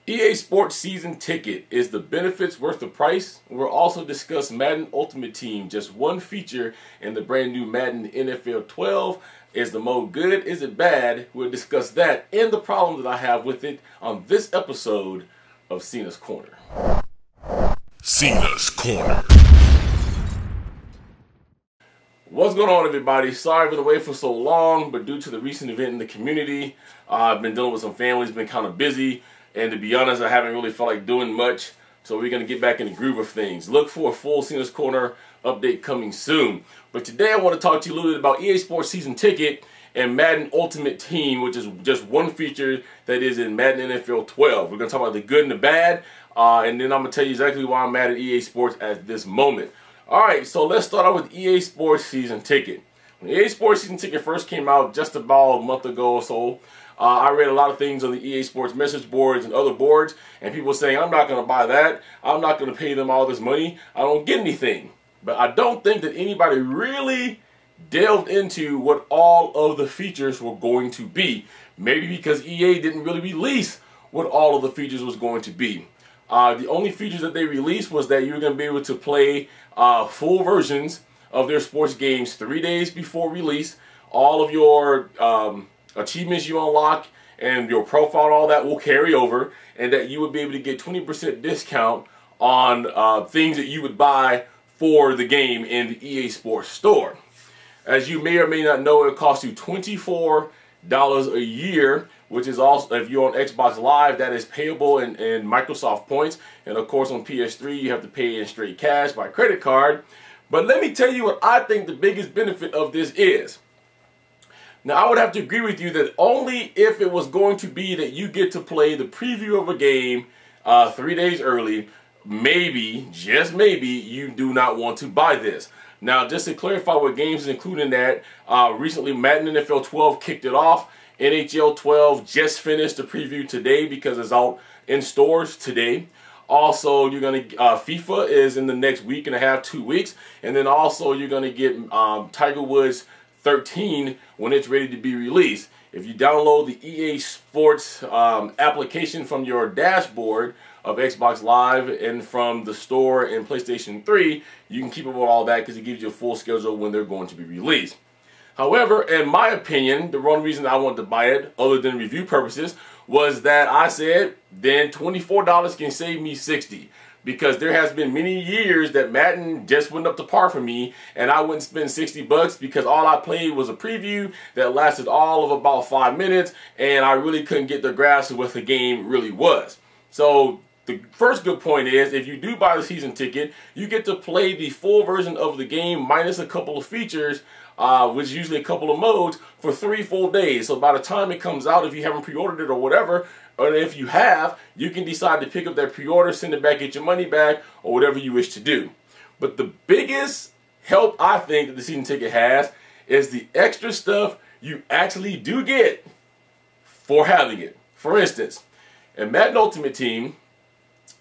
EA Sports Season Ticket. Is the benefits worth the price? We'll also discuss Madden Ultimate Team, just one feature in the brand new Madden NFL 12. Is the mode good? Is it bad? We'll discuss that and the problem that I have with it on this episode of Cena's Corner. Cena's Corner. What's going on, everybody? Sorry I've been away for so long, but due to the recent event in the community, I've been dealing with some families, been kind of busy. And to be honest, I haven't really felt like doing much, so we're going to get back in the groove of things. Look for a full Cena's Corner update coming soon. But today I want to talk to you a little bit about EA Sports Season Ticket and Madden Ultimate Team, which is just one feature that is in Madden NFL 12. We're going to talk about the good and the bad, and then I'm going to tell you exactly why I'm mad at EA Sports at this moment. Alright, so let's start out with EA Sports Season Ticket. When EA Sports Season Ticket first came out just about a month ago or so, I read a lot of things on the EA Sports message boards and other boards, and people saying, I'm not going to buy that, I'm not going to pay them all this money, I don't get anything. But I don't think that anybody really delved into what all of the features were going to be. Maybe because EA didn't really release what all of the features was going to be. The only features that they released was that you were going to be able to play full versions of their sports games 3 days before release. All of your achievements you unlock and your profile and all that will carry over, and that you would be able to get 20% discount on things that you would buy for the game in the EA Sports store. As you may or may not know, it costs you $24 a year, which is also, if you're on Xbox Live, that is payable in Microsoft points. And of course on PS3, you have to pay in straight cash by credit card. But let me tell you what I think the biggest benefit of this is. Now, I would have to agree with you that only if it was going to be that you get to play the preview of a game 3 days early, maybe, just maybe, you do not want to buy this. Now, just to clarify what games is included in that, recently Madden NFL 12 kicked it off. NHL 12 just finished the preview today because it's out in stores today. Also, you're going to, FIFA is in the next week and a half, 2 weeks. And then also you're going to get Tiger Woods 13 when it's ready to be released. If you download the EA Sports application from your dashboard of Xbox Live and from the store and PlayStation 3, you can keep up with all that because it gives you a full schedule when they're going to be released. However, in my opinion, the wrong reason I wanted to buy it, other than review purposes, was that I said, then $24 can save me $60. Because there has been many years that Madden just went up to par for me, and I wouldn't spend $60 because all I played was a preview that lasted all of about 5 minutes, and I really couldn't get the grasp of what the game really was. So the first good point is, if you do buy the season ticket, you get to play the full version of the game minus a couple of features, which is usually a couple of modes, for 3 full days. So by the time it comes out, if you haven't pre-ordered it or whatever, or if you have, you can decide to pick up that pre-order, send it back, get your money back, or whatever you wish to do. But the biggest help I think that the season ticket has is the extra stuff you actually do get for having it. For instance, in Madden Ultimate Team,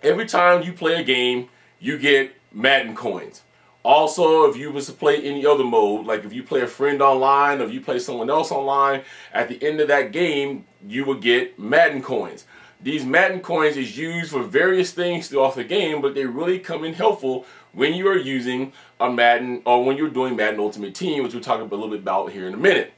every time you play a game, you get Madden coins. Also, if you was to play any other mode, like if you play a friend online or if you play someone else online, at the end of that game, you will get Madden coins. These Madden coins is used for various things throughout the game, but they really come in helpful when you are using a Madden, or when you're doing Madden Ultimate Team, which we'll talk a little bit about here in a minute.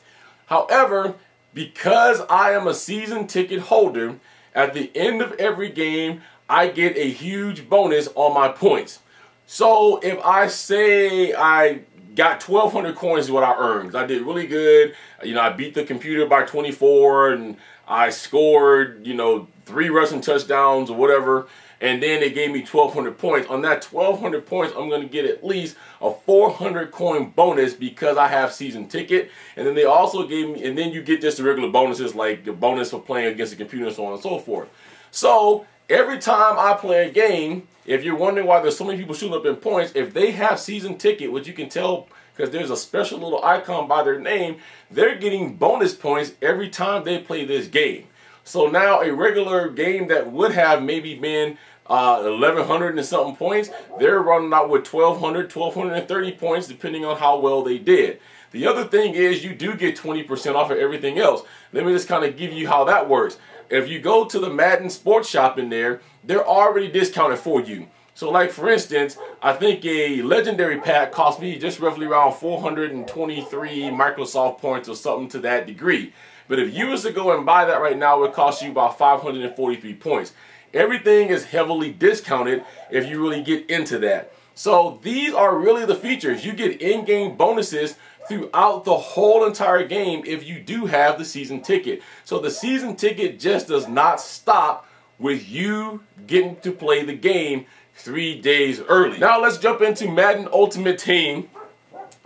However, because I am a season ticket holder, at the end of every game, I get a huge bonus on my points. So if I say I got 1,200 coins is what I earned, I did really good. You know, I beat the computer by 24 and I scored, 3 rushing touchdowns or whatever. And then they gave me 1,200 points. On that 1,200 points, I'm going to get at least a 400 coin bonus because I have season ticket. And then they also gave me, and then you get just the regular bonuses like the bonus for playing against the computer and so on and so forth. So every time I play a game, if you're wondering why there's so many people shooting up in points, if they have season ticket, which you can tell because there's a special little icon by their name, they're getting bonus points every time they play this game. So now a regular game that would have maybe been 1,100 and something points, they're running out with 1,200, 1,230 points depending on how well they did. The other thing is you do get 20% off of everything else. Let me just kind of give you how that works. if you go to the Madden Sports Shop in there, they're already discounted for you. So like for instance, I think a legendary pack cost me just roughly around 423 Microsoft points or something to that degree. But if you was to go and buy that right now, it would cost you about 543 points. Everything is heavily discounted if you really get into that. So these are really the features. You get in-game bonuses throughout the whole entire game if you do have the season ticket. So the season ticket just does not stop with you getting to play the game 3 days early. Now let's jump into Madden Ultimate Team.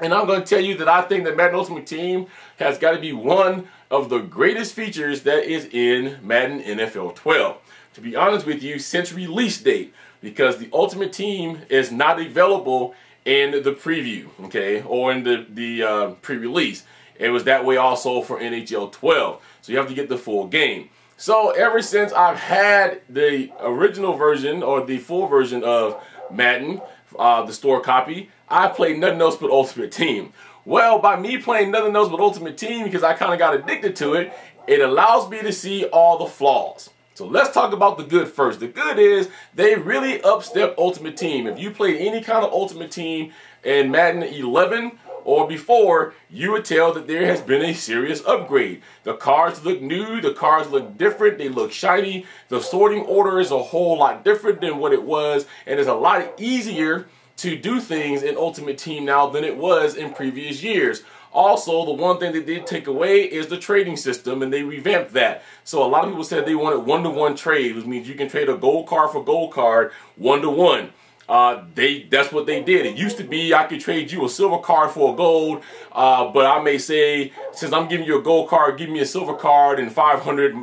And I'm going to tell you that I think that Madden Ultimate Team has got to be one of the greatest features that is in Madden NFL 12. To be honest with you, since release date, because the Ultimate Team is not available in the preview, okay, or in the pre-release. It was that way also for NHL 12. So you have to get the full game. So ever since I've had the original version or the full version of Madden, the store copy, I played nothing else but Ultimate Team. Well, by me playing nothing else but Ultimate Team, because I kind of got addicted to it, it allows me to see all the flaws. So let's talk about the good first. The good is they really upstepped Ultimate Team. If you played any kind of Ultimate Team in Madden 11 or before, you would tell that there has been a serious upgrade. The cards look new, the cards look different, they look shiny. The sorting order is a whole lot different than what it was, and it's a lot easier to do things in Ultimate Team now than it was in previous years. Also, the one thing they did take away is the trading system, and they revamped that. So a lot of people said they wanted one-to-one trade, which means you can trade a gold card for gold card one-to-one. That's what they did. It used to be I could trade you a silver card for a gold, but I may say, since I'm giving you a gold card, give me a silver card and 500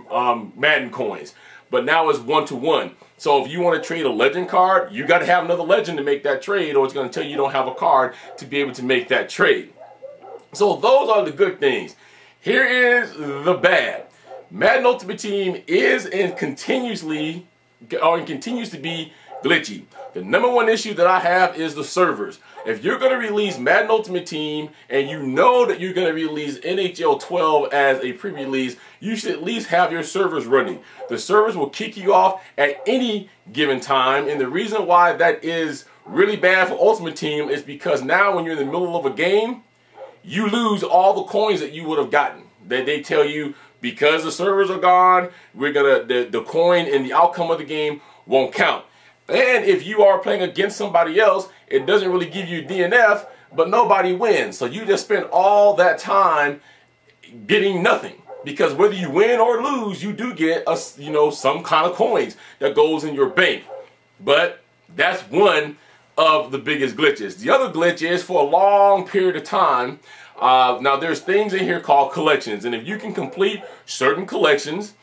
Madden coins. But now it's one-to-one. So if you want to trade a legend card, you got to have another legend to make that trade, or it's going to tell you don't have a card to be able to make that trade. So those are the good things. Here is the bad. Madden Ultimate Team is and continues to be glitchy. The number one issue that I have is the servers. If you're going to release Madden Ultimate Team and you know that you're going to release NHL 12 as a pre-release, you should at least have your servers running. The servers will kick you off at any given time, and the reason why that is really bad for Ultimate Team is because now when you're in the middle of a game, you lose all the coins that you would have gotten. They tell you because the servers are gone, the coin and the outcome of the game won't count. And if you are playing against somebody else, it doesn't really give you DNF, but nobody wins. So you just spend all that time getting nothing. Because whether you win or lose, you do get some kind of coins that goes in your bank. But that's one of the biggest glitches. The other glitch is for a long period of time. Now there's things in here called collections, and if you can complete certain collections,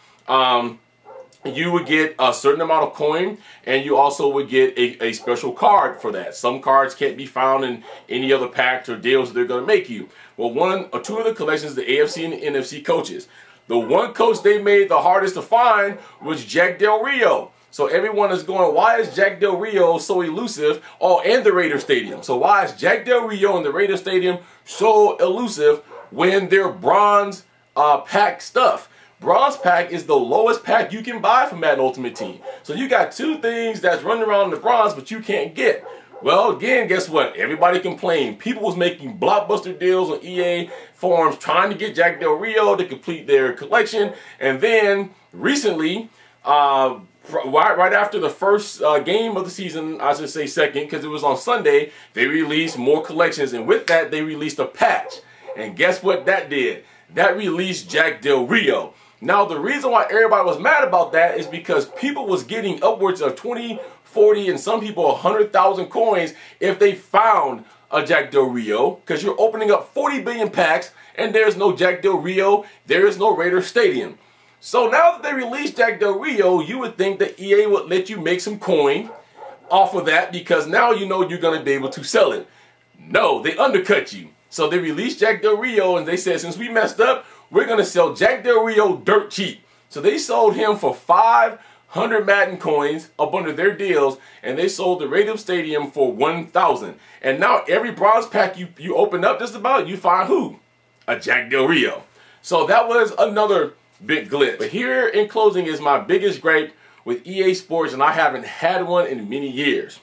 you would get a certain amount of coin, and you also would get a special card for that. Some cards can't be found in any other packs or deals that they're going to make you. Well, one or two of the collections, the AFC and the NFC coaches. The one coach they made the hardest to find was Jack Del Rio. So everyone is going, why is Jack Del Rio so elusive? Oh, and the Raider Stadium. So why is Jack Del Rio and the Raider Stadium so elusive when they're bronze pack stuff? Bronze pack is the lowest pack you can buy from Madden Ultimate Team. So you got two things that's running around in the bronze, but you can't get. Well, again, guess what? Everybody complained. People was making blockbuster deals on EA forums trying to get Jack Del Rio to complete their collection. And then recently, right after the first game of the season, I should say second, because it was on Sunday, they released more collections. And with that, they released a patch. And guess what that did? That released Jack Del Rio. Now, the reason why everybody was mad about that is because people was getting upwards of 20, 40, and some people 100,000 coins if they found a Jack Del Rio, because you're opening up 40 billion packs and there's no Jack Del Rio, there is no Raider Stadium. So now that they released Jack Del Rio, you would think that EA would let you make some coin off of that, because now you know you're going to be able to sell it. No, they undercut you. So they released Jack Del Rio and they said, since we messed up, we're going to sell Jack Del Rio dirt cheap. So they sold him for 500 Madden coins up under their deals, and they sold the Raider Stadium for 1,000. And now every bronze pack you open up just about, you find who? A Jack Del Rio. So that was another big glitch. But here in closing is my biggest gripe with EA Sports, and I haven't had one in many years.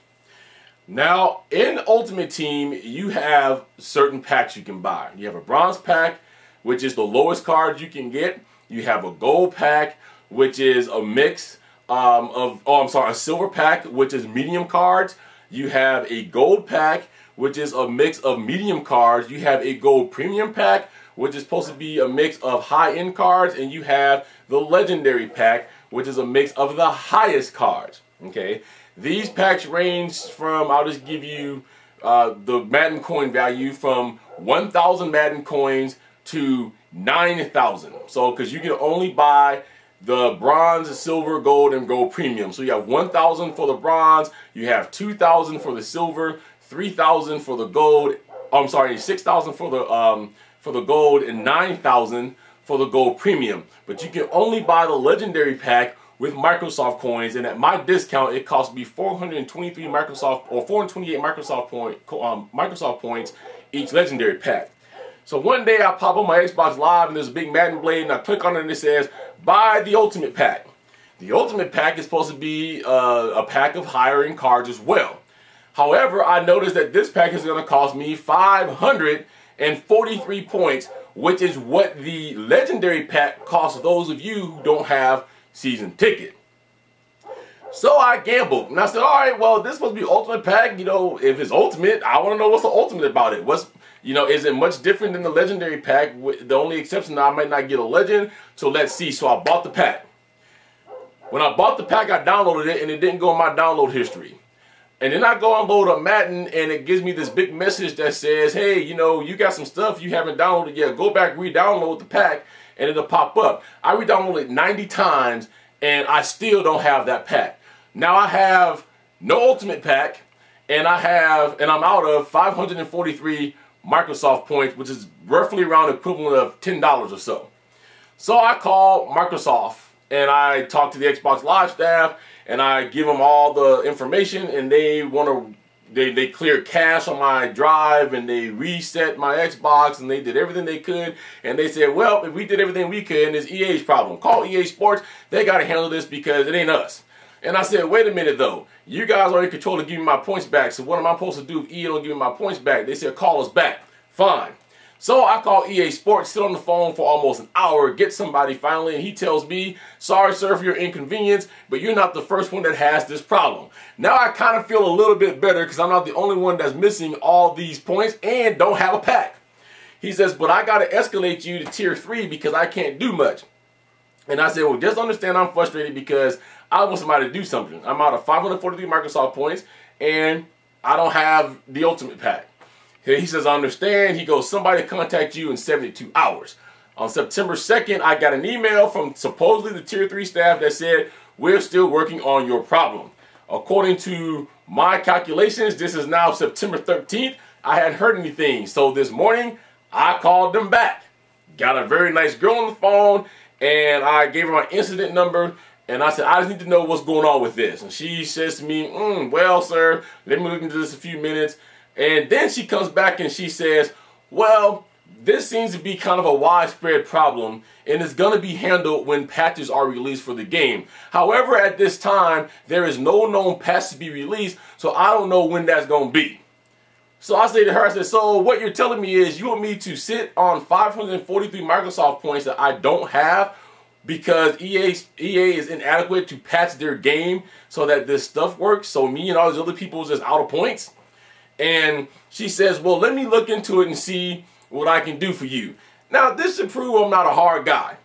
Now, in Ultimate Team, you have certain packs you can buy. You have a bronze pack, which is the lowest card you can get. You have a gold pack, which is a mix a silver pack, which is medium cards. You have a gold pack, which is a mix of medium cards. You have a gold premium pack, which is supposed to be a mix of high-end cards. And you have the legendary pack, which is a mix of the highest cards. Okay, these packs range from, I'll just give you the Madden coin value from 1,000 Madden coins to 9,000. So, because you can only buy the bronze, silver, gold, and gold premium. So you have 1,000 for the bronze, you have 2,000 for the silver, 3,000 for the gold. I'm sorry, 6,000 for the gold, and 9,000 for the gold premium. But you can only buy the legendary pack with Microsoft coins, and at my discount, it costs me 428 Microsoft points each legendary pack. So one day I pop on my Xbox Live and there's a big Madden blade, and I click on it and it says, buy the Ultimate Pack. The Ultimate Pack is supposed to be a pack of higher end cards as well. However, I noticed that this pack is going to cost me 543 points, which is what the legendary pack costs those of you who don't have season ticket. So I gambled and I said, all right, well, this is supposed to be Ultimate Pack. You know, if it's Ultimate, I want to know what's the Ultimate about it. Is it much different than the legendary pack? The only exception that I might not get a legend. So let's see. So I bought the pack. When I bought the pack, I downloaded it and it didn't go in my download history. And then I go and load a Madden and it gives me this big message that says, hey, you know, you got some stuff you haven't downloaded yet. Go back, re-download the pack, and it'll pop up. I re-downloaded it 90 times and I still don't have that pack. Now I have no Ultimate Pack, and I'm out of 543 Microsoft points, which is roughly around the equivalent of $10 or so. So I call Microsoft and I talk to the Xbox Live staff and I give them all the information, and they cleared cache on my drive and they reset my Xbox and they did everything they could, and they said, well, if we did everything we could, it's EA's problem. Call EA Sports. They got to handle this because it ain't us. And I said, wait a minute though, you guys are in control of giving me my points back, so what am I supposed to do if EA don't give me my points back? They said, call us back. Fine. So I call EA Sports, sit on the phone for almost an hour, get somebody finally, and he tells me, sorry sir for your inconvenience, but you're not the first one that has this problem. Now I kind of feel a little bit better because I'm not the only one that's missing all these points and don't have a pack. He says, but I got to escalate you to tier 3 because I can't do much. And I said, well, just understand I'm frustrated because I want somebody to do something. I'm out of 543 Microsoft points and I don't have the Ultimate Pack. He says, I understand. He goes, somebody contact you in 72 hours. On September 2nd, I got an email from supposedly the tier 3 staff that said, we're still working on your problem. According to my calculations, this is now September 13th. I hadn't heard anything. So this morning, I called them back. Got a very nice girl on the phone, and I gave her my incident number. And I said, I just need to know what's going on with this. And she says to me, well, sir, let me look into this a few minutes. And then she comes back and she says, well, this seems to be kind of a widespread problem, and it's going to be handled when patches are released for the game. However, at this time, there is no known patch to be released, so I don't know when that's going to be. So I say to her, I said, so what you're telling me is you want me to sit on 543 Microsoft points that I don't have because EA is inadequate to patch their game so that this stuff works, so me and all these other people are just out of points? And she says, well, let me look into it and see what I can do for you. Now, this should prove I'm not a hard guy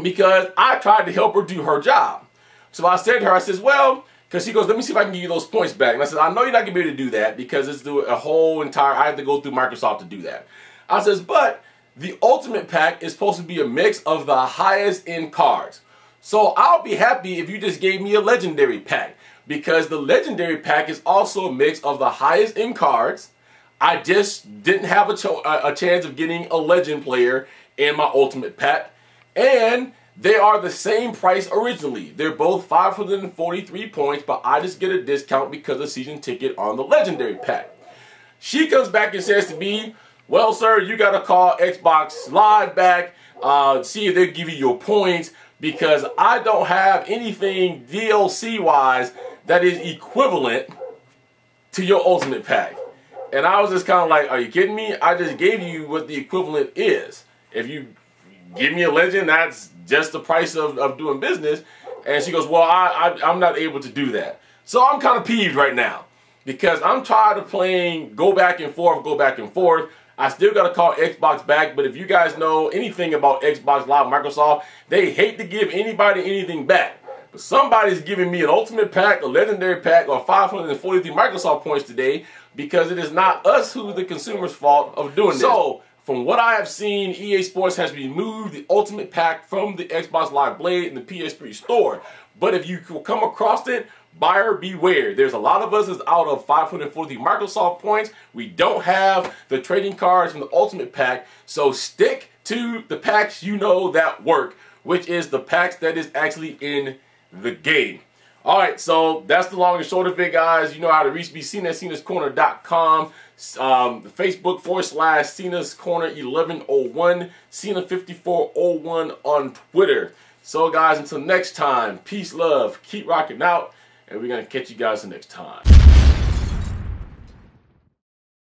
because I tried to help her do her job. So I said to her, I says, well, because she goes, let me see if I can give you those points back. And I said, I know you're not going to be able to do that because it's a whole entire, I have to go through Microsoft to do that. I says, but the Ultimate Pack is supposed to be a mix of the highest end cards. So I'll be happy if you just gave me a legendary pack, because the legendary pack is also a mix of the highest end cards. I just didn't have a chance of getting a legend player in my Ultimate Pack, and they are the same price originally. They're both 543 points, but I just get a discount because of season ticket on the legendary pack. She comes back and says to me, well, sir, you got to call Xbox Live back see if they give you your points, because I don't have anything DLC-wise that is equivalent to your Ultimate Pack. And I was just kind of like, are you kidding me? I just gave you what the equivalent is. If you give me a legend, that's just the price of doing business. And she goes, well, I'm not able to do that. So I'm kind of peeved right now, because I'm tired of playing go back and forth, go back and forth. I still got to call Xbox back, but if you guys know anything about Xbox Live Microsoft, they hate to give anybody anything back. But somebody's giving me an Ultimate Pack, a Legendary Pack, or 543 Microsoft points today, because it is not us who's the consumer's fault of doing this. So, from what I have seen, EA Sports has removed the Ultimate Pack from the Xbox Live Blade and the PS3 store. But if you come across it, buyer beware. There's a lot of us that's out of 540 Microsoft points. We don't have the trading cards from the Ultimate Pack. So stick to the packs you know that work, which is the packs that is actually in the game. Alright, so that's the long and short of it, guys. You know how to reach me, Cena at Cena'sCorner.com. Facebook / Cena's Corner 1101, Cena5401 on Twitter. So guys, until next time, peace, love, keep rocking out, and we're going to catch you guys the next time.